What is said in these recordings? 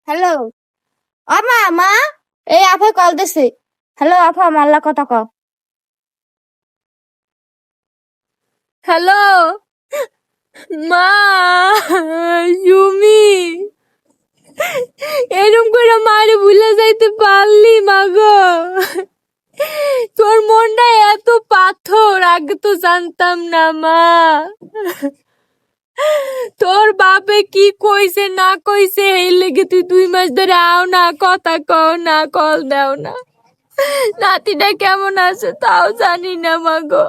Hello, মা এই আপা কল দিছে। হ্যালো আপা, মাল্লা কথা ক। হ্যালো মা, সুমি এরম করে মারে ভুলে যাইতে পারলি মা গো? তোর মনটা এত পাথর, আগে তো জানতাম না মা। তোর বাপে কি কইছে না কইছে এই লেগে তুই 2 মাস ধরে আও না, কথা কও না, কল দাও না। নাতিটা কেমন আছে তাও জানি না মা গো।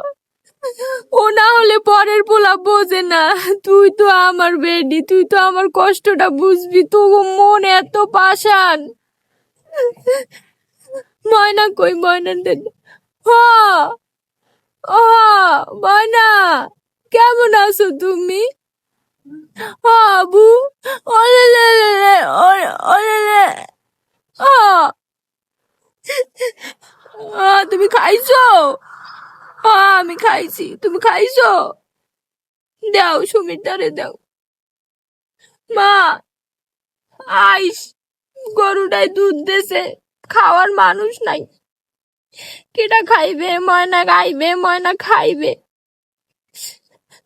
ও না হলে পরের পোলা বোঝে না। তুই তো আমার বেডি, তুই তো আমার কষ্টটা বুঝবি। তো মন এত পাষাণ। ময়না কই, ময়না হ ও ময়না, কেমন আছো তুমি? আবু ওলে লে লে লে, ওলে লে। ও তুমি খাইছো? আমি খাইছি, তুমি খাইছো? দাও সুমির দ্বারে দাও। মা আইস, গরুটাই দুধ দেছে, খাওয়ার মানুষ নাই। কেটা খাইবে? ময়না খাইবে, ময়না খাইবে।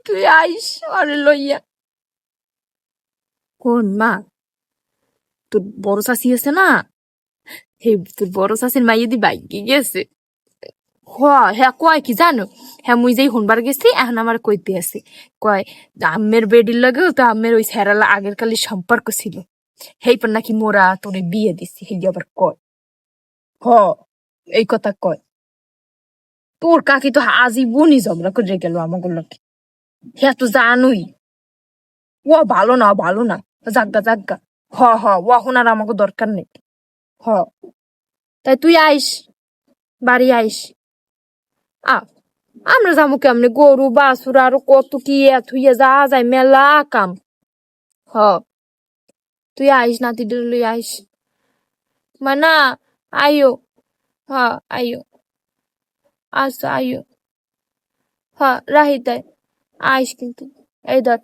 তুই আইস আরে লইয়া। কোন মা? তোর বড় চাষি আছে না, তোর বড় চাষির মাইয়ে দি বাইকে গেছে। হ্যাঁ কয় কি জানো, হ্যাঁ মুই যেই শুনবার গেছি এখন আমার কইতে আছে, কয় আম্মের বেডির লগেও তো আম্মের ওই স্যারালা আগের কালের সম্পর্ক ছিল, হেই পর নাকি মোরা তোরে বিয়ে দিছি, হেই আবার কয়। হ এই কথা কয়। তোর কাকি তো আজীবনই ঝগড়া করে গেল আমাকে লোকে। হ্যাঁ তো জানুই, ও ভালো না, ভালো না। জাগা জাগা। ও এখন আর আমাকে দরকার নেই। হ তাই তুই আইস, বাড়ি আইস। আ আমরা যাবো কেমনে? গরু বাছুর আরো কত কি থুইয়া যা যায়, মেলা কাম। হ তুই আইস, নাতিদের লই আইস। মানা আইও। হ আইও, আচ্ছা আইও। হ রাহি তাই আইস কিন্তু। এই ধর